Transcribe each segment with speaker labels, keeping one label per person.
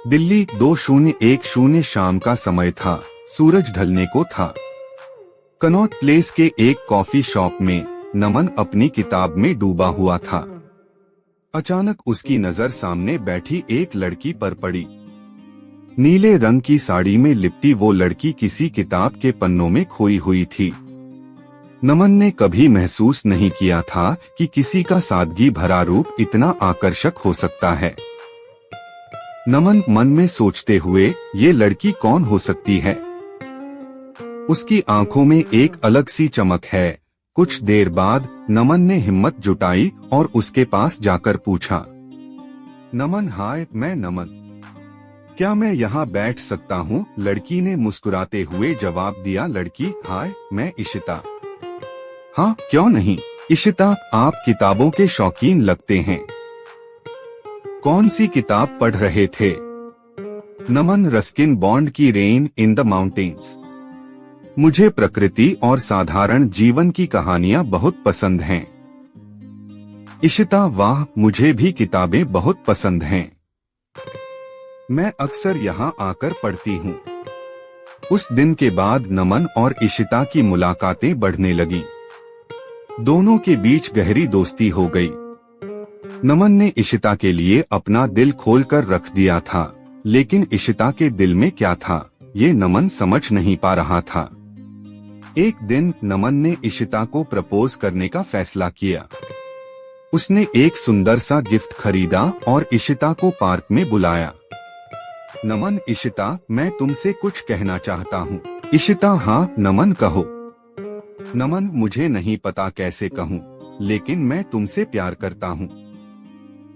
Speaker 1: दिल्ली 2010 शाम का समय था। सूरज ढलने को था। कनॉट प्लेस के एक कॉफी शॉप में नमन अपनी किताब में डूबा हुआ था। अचानक उसकी नजर सामने बैठी एक लड़की पर पड़ी। नीले रंग की साड़ी में लिपटी वो लड़की किसी किताब के पन्नों में खोई हुई थी। नमन ने कभी महसूस नहीं किया था कि किसी का सादगी भरा रूप इतना आकर्षक हो सकता है। नमन मन में सोचते हुए ये लड़की कौन हो सकती है। उसकी आंखों में एक अलग सी चमक है। कुछ देर बाद नमन ने हिम्मत जुटाई और उसके पास जाकर पूछा, नमन हाय, मैं नमन, क्या मैं यहाँ बैठ सकता हूँ? लड़की ने मुस्कुराते हुए जवाब दिया। लड़की, हाय, मैं इशिता। हाँ, क्यों नहीं इशिता, आप किताबों के शौकीन लगते हैं। कौन सी किताब पढ़ रहे थे? नमन, रस्किन बॉन्ड की रेन इन द माउंटेन्स। मुझे प्रकृति और साधारण जीवन की कहानियां बहुत पसंद हैं। इशिता, वाह, मुझे भी किताबें बहुत पसंद हैं। मैं अक्सर यहाँ आकर पढ़ती हूँ। उस दिन के बाद नमन और इशिता की मुलाकातें बढ़ने लगीं। दोनों के बीच गहरी दोस्ती हो गई। नमन ने इशिता के लिए अपना दिल खोलकर रख दिया था, लेकिन इशिता के दिल में क्या था, ये नमन समझ नहीं पा रहा था। एक दिन नमन ने इशिता को प्रपोज करने का फैसला किया। उसने एक सुंदर सा गिफ्ट खरीदा और इशिता को पार्क में बुलाया। नमन, इशिता, मैं तुमसे कुछ कहना चाहता हूँ। इशिता, हाँ नमन, कहो। नमन, मुझे नहीं पता कैसे कहूँ, लेकिन मैं तुमसे प्यार करता हूँ।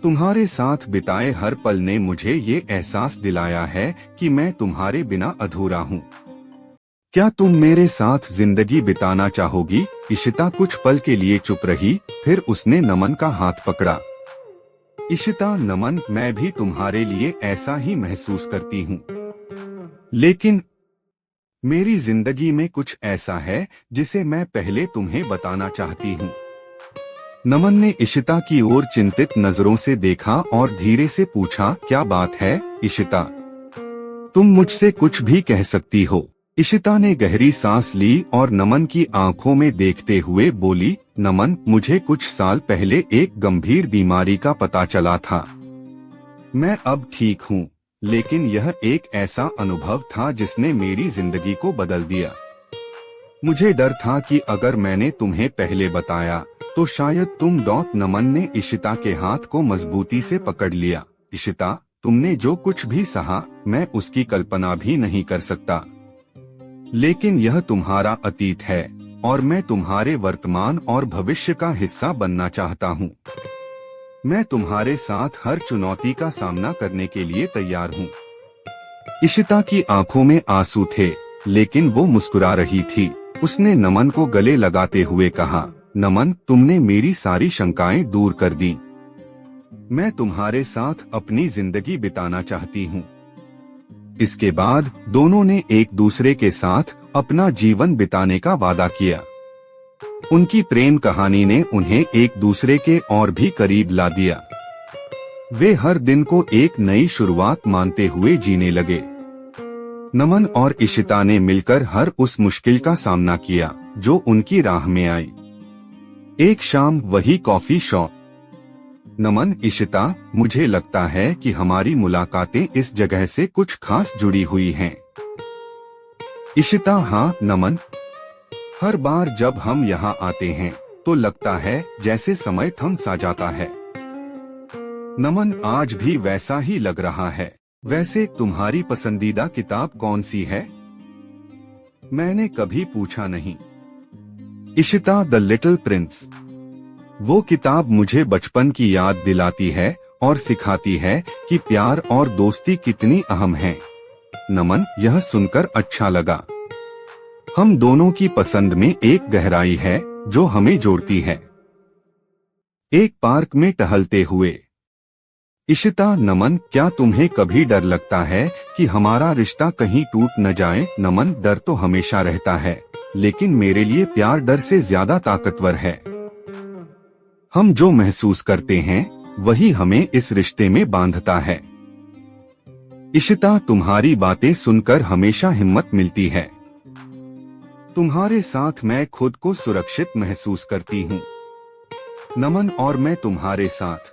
Speaker 1: तुम्हारे साथ बिताए हर पल ने मुझे ये एहसास दिलाया है कि मैं तुम्हारे बिना अधूरा हूँ। क्या तुम मेरे साथ जिंदगी बिताना चाहोगी? इशिता कुछ पल के लिए चुप रही, फिर उसने नमन का हाथ पकड़ा। इशिता, नमन, मैं भी तुम्हारे लिए ऐसा ही महसूस करती हूँ, लेकिन मेरी जिंदगी में कुछ ऐसा है जिसे मैं पहले तुम्हें बताना चाहती हूँ। नमन ने इशिता की ओर चिंतित नजरों से देखा और धीरे से पूछा, क्या बात है इशिता? तुम मुझसे कुछ भी कह सकती हो। इशिता ने गहरी सांस ली और नमन की आंखों में देखते हुए बोली, नमन, मुझे कुछ साल पहले एक गंभीर बीमारी का पता चला था। मैं अब ठीक हूँ, लेकिन यह एक ऐसा अनुभव था जिसने मेरी जिंदगी को बदल दिया। मुझे डर था कि अगर मैंने तुम्हें पहले बताया तो शायद तुम नमन ने इशिता के हाथ को मजबूती से पकड़ लिया। इशिता, तुमने जो कुछ भी सहा, मैं उसकी कल्पना भी नहीं कर सकता, लेकिन यह तुम्हारा अतीत है और मैं तुम्हारे वर्तमान और भविष्य का हिस्सा बनना चाहता हूँ। मैं तुम्हारे साथ हर चुनौती का सामना करने के लिए तैयार हूँ। इशिता की आंखों में आंसू थे, लेकिन वो मुस्कुरा रही थी। उसने नमन को गले लगाते हुए कहा, नमन, तुमने मेरी सारी शंकाएं दूर कर दी। मैं तुम्हारे साथ अपनी जिंदगी बिताना चाहती हूँ। इसके बाद दोनों ने एक दूसरे के साथ अपना जीवन बिताने का वादा किया। उनकी प्रेम कहानी ने उन्हें एक दूसरे के और भी करीब ला दिया। वे हर दिन को एक नई शुरुआत मानते हुए जीने लगे। नमन और इशिता ने मिलकर हर उस मुश्किल का सामना किया जो उनकी राह में आई। एक शाम वही कॉफी शॉप। नमन, इशिता, मुझे लगता है कि हमारी मुलाकातें इस जगह से कुछ खास जुड़ी हुई हैं। इशिता, हाँ नमन, हर बार जब हम यहाँ आते हैं तो लगता है जैसे समय थम सा जाता है। नमन, आज भी वैसा ही लग रहा है। वैसे तुम्हारी पसंदीदा किताब कौन सी है? मैंने कभी पूछा नहीं। Ishita, the little Prince. वो किताब मुझे बचपन की याद दिलाती है और सिखाती है कि प्यार और दोस्ती कितनी अहम है। नमन, यह सुनकर अच्छा लगा। हम दोनों की पसंद में एक गहराई है जो हमें जोड़ती है। एक पार्क में टहलते हुए। इशिता, नमन, क्या तुम्हें कभी डर लगता है कि हमारा रिश्ता कहीं टूट न जाए? नमन, डर तो हमेशा रहता है, लेकिन मेरे लिए प्यार डर से ज्यादा ताकतवर है। हम जो महसूस करते हैं वही हमें इस रिश्ते में बांधता है। इशिता, तुम्हारी बातें सुनकर हमेशा हिम्मत मिलती है। तुम्हारे साथ मैं खुद को सुरक्षित महसूस करती हूँ। नमन, और मैं तुम्हारे साथ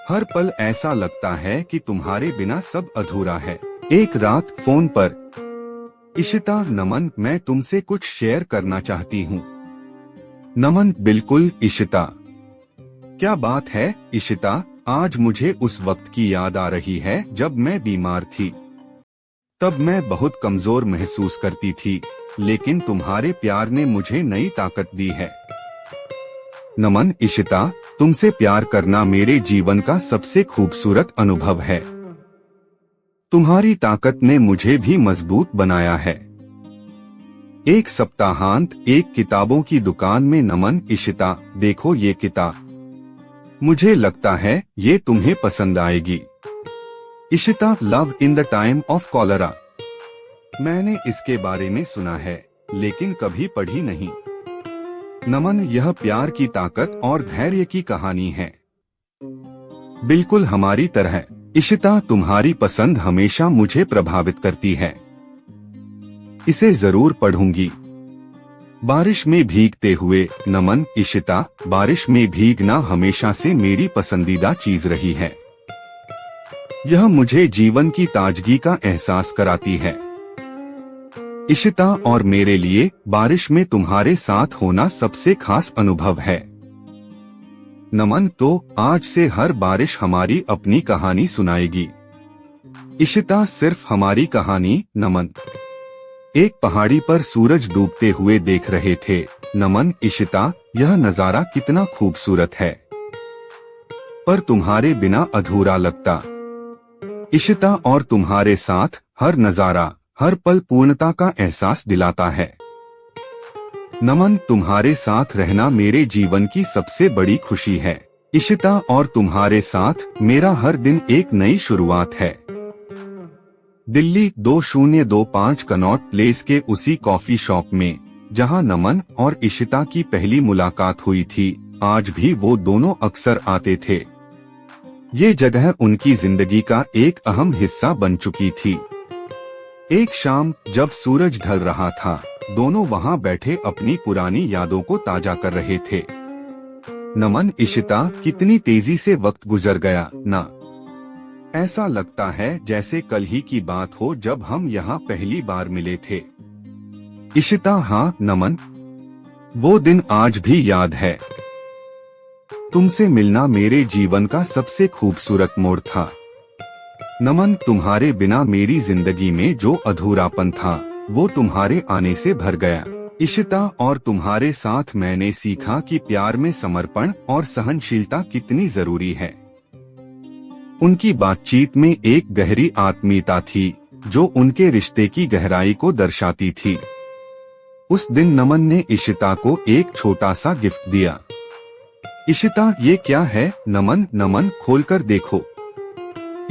Speaker 1: हर पल ऐसा लगता है कि तुम्हारे बिना सब अधूरा है। एक रात फोन पर, इशिता, नमन, मैं तुमसे कुछ शेयर करना चाहती हूँ। नमन, बिल्कुल इशिता। क्या बात है इशिता? आज मुझे उस वक्त की याद आ रही है जब मैं बीमार थी। तब मैं बहुत कमजोर महसूस करती थी, लेकिन तुम्हारे प्यार ने मुझे नई ताकत दी है। नमन, इशिता, तुमसे प्यार करना मेरे जीवन का सबसे खूबसूरत अनुभव है। तुम्हारी ताकत ने मुझे भी मजबूत बनाया है। एक सप्ताहांत एक किताबों की दुकान में, नमन, इशिता, देखो ये किताब। मुझे लगता है ये तुम्हें पसंद आएगी। Ishita, love in the time of cholera. मैंने इसके बारे में सुना है, लेकिन कभी पढ़ी नहीं। नमन, यह प्यार की ताकत और धैर्य की कहानी है, बिल्कुल हमारी तरह। इशिता, तुम्हारी पसंद हमेशा मुझे प्रभावित करती है। इसे जरूर पढ़ूंगी। बारिश में भीगते हुए, नमन, इशिता, बारिश में भीगना हमेशा से मेरी पसंदीदा चीज रही है। यह मुझे जीवन की ताजगी का एहसास कराती है। इशिता, और मेरे लिए बारिश में तुम्हारे साथ होना सबसे खास अनुभव है। नमन, तो आज से हर बारिश हमारी अपनी कहानी सुनाएगी। इशिता, सिर्फ हमारी कहानी। नमन, एक पहाड़ी पर सूरज डूबते हुए देख रहे थे। नमन, इशिता, यह नजारा कितना खूबसूरत है, पर तुम्हारे बिना अधूरा लगता। इशिता, और तुम्हारे साथ हर नजारा, हर पल पूर्णता का एहसास दिलाता है। नमन, तुम्हारे साथ रहना मेरे जीवन की सबसे बड़ी खुशी है। इशिता, और तुम्हारे साथ मेरा हर दिन एक नई शुरुआत है। दिल्ली 2025 कनॉट प्लेस के उसी कॉफी शॉप में जहां नमन और इशिता की पहली मुलाकात हुई थी, आज भी वो दोनों अक्सर आते थे। ये जगह उनकी जिंदगी का एक अहम हिस्सा बन चुकी थी। एक शाम जब सूरज ढल रहा था, दोनों वहां बैठे अपनी पुरानी यादों को ताजा कर रहे थे। नमन, इशिता, कितनी तेजी से वक्त गुजर गया ना। ऐसा लगता है जैसे कल ही की बात हो जब हम यहाँ पहली बार मिले थे। इशिता, हाँ नमन, वो दिन आज भी याद है। तुमसे मिलना मेरे जीवन का सबसे खूबसूरत मोड़ था। नमन, तुम्हारे बिना मेरी जिंदगी में जो अधूरापन था, वो तुम्हारे आने से भर गया। इशिता, और तुम्हारे साथ मैंने सीखा कि प्यार में समर्पण और सहनशीलता कितनी जरूरी है। उनकी बातचीत में एक गहरी आत्मीयता थी जो उनके रिश्ते की गहराई को दर्शाती थी। उस दिन नमन ने इशिता को एक छोटा सा गिफ्ट दिया। इशिता, ये क्या है? नमन, नमन, खोलकर देखो।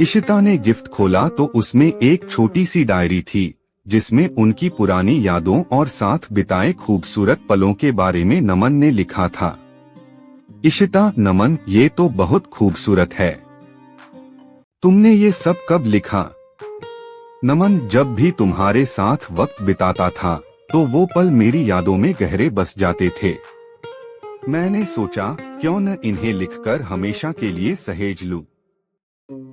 Speaker 1: इशिता ने गिफ्ट खोला तो उसमें एक छोटी सी डायरी थी जिसमें उनकी पुरानी यादों और साथ बिताए खूबसूरत पलों के बारे में नमन ने लिखा था। इशिता, नमन, ये तो बहुत खूबसूरत है। तुमने ये सब कब लिखा? नमन, जब भी तुम्हारे साथ वक्त बिताता था तो वो पल मेरी यादों में गहरे बस जाते थे। मैंने सोचा क्यों न इन्हें लिखकर हमेशा के लिए सहेज लूं।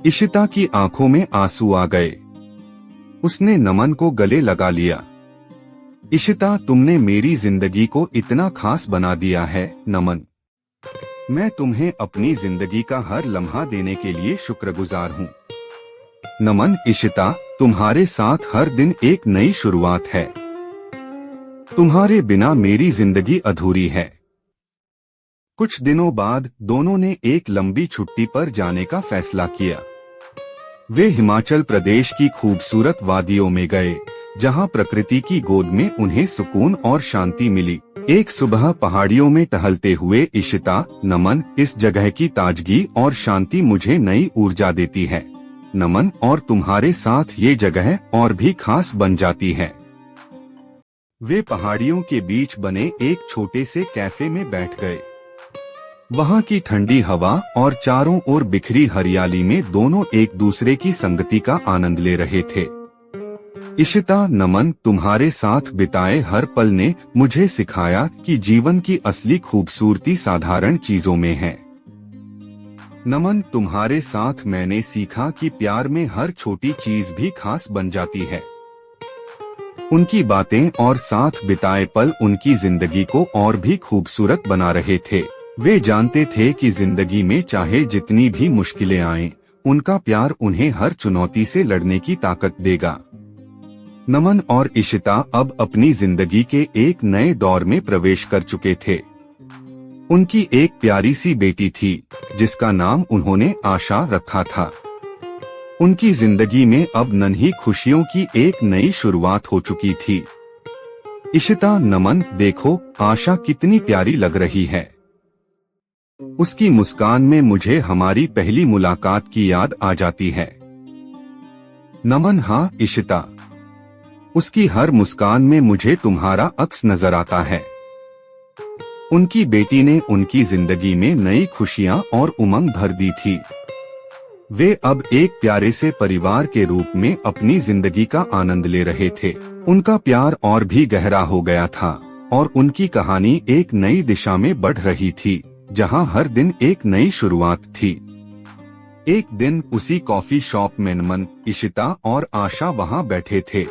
Speaker 1: इशिता की आंखों में आंसू आ गए। उसने नमन को गले लगा लिया। इशिता, तुमने मेरी जिंदगी को इतना खास बना दिया है। नमन, मैं तुम्हें अपनी जिंदगी का हर लम्हा देने के लिए शुक्रगुजार हूँ। नमन, इशिता, तुम्हारे साथ हर दिन एक नई शुरुआत है। तुम्हारे बिना मेरी जिंदगी अधूरी है। कुछ दिनों बाद दोनों ने एक लंबी छुट्टी पर जाने का फैसला किया। वे हिमाचल प्रदेश की खूबसूरत वादियों में गए, जहां प्रकृति की गोद में उन्हें सुकून और शांति मिली। एक सुबह पहाड़ियों में टहलते हुए इशिता, नमन, इस जगह की ताजगी और शांति मुझे नई ऊर्जा देती है। नमन, और तुम्हारे साथ ये जगह और भी खास बन जाती है। वे पहाड़ियों के बीच बने एक छोटे से कैफे में बैठ गए। वहाँ की ठंडी हवा और चारों ओर बिखरी हरियाली में दोनों एक दूसरे की संगति का आनंद ले रहे थे। इशिता, नमन, तुम्हारे साथ बिताए हर पल ने मुझे सिखाया कि जीवन की असली खूबसूरती साधारण चीजों में है। नमन, तुम्हारे साथ मैंने सीखा कि प्यार में हर छोटी चीज भी खास बन जाती है। उनकी बातें और साथ बिताए पल उनकी जिंदगी को और भी खूबसूरत बना रहे थे। वे जानते थे कि जिंदगी में चाहे जितनी भी मुश्किलें आएं, उनका प्यार उन्हें हर चुनौती से लड़ने की ताकत देगा। नमन और इशिता अब अपनी जिंदगी के एक नए दौर में प्रवेश कर चुके थे। उनकी एक प्यारी सी बेटी थी जिसका नाम उन्होंने आशा रखा था। उनकी जिंदगी में अब नन्ही खुशियों की एक नई शुरुआत हो चुकी थी। इशिता, नमन, देखो आशा कितनी प्यारी लग रही है। उसकी मुस्कान में मुझे हमारी पहली मुलाकात की याद आ जाती है। नमन, हाँ इशिता, उसकी हर मुस्कान में मुझे तुम्हारा अक्स नजर आता है। उनकी बेटी ने उनकी जिंदगी में नई खुशियां और उमंग भर दी थी। वे अब एक प्यारे से परिवार के रूप में अपनी जिंदगी का आनंद ले रहे थे। उनका प्यार और भी गहरा हो गया था और उनकी कहानी एक नई दिशा में बढ़ रही थी, जहां हर दिन एक नई शुरुआत थी। एक दिन उसी कॉफी शॉप में नमन, इशिता और आशा वहां बैठे थे।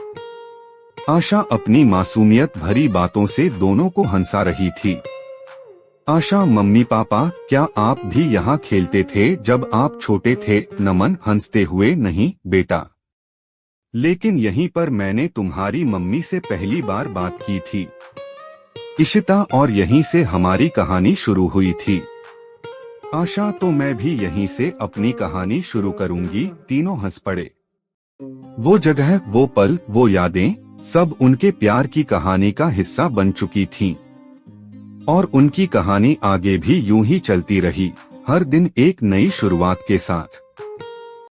Speaker 1: आशा अपनी मासूमियत भरी बातों से दोनों को हंसा रही थी। आशा, मम्मी पापा, क्या आप भी यहाँ खेलते थे जब आप छोटे थे? नमन हंसते हुए, नहीं बेटा, लेकिन यहीं पर मैंने तुम्हारी मम्मी से पहली बार बात की थी। इशिता, और यहीं से हमारी कहानी शुरू हुई थी। आशा, तो मैं भी यहीं से अपनी कहानी शुरू करूंगी। तीनों हंस पड़े। वो जगह, वो पल, वो यादें, सब उनके प्यार की कहानी का हिस्सा बन चुकी थीं। और उनकी कहानी आगे भी यूं ही चलती रही, हर दिन एक नई शुरुआत के साथ।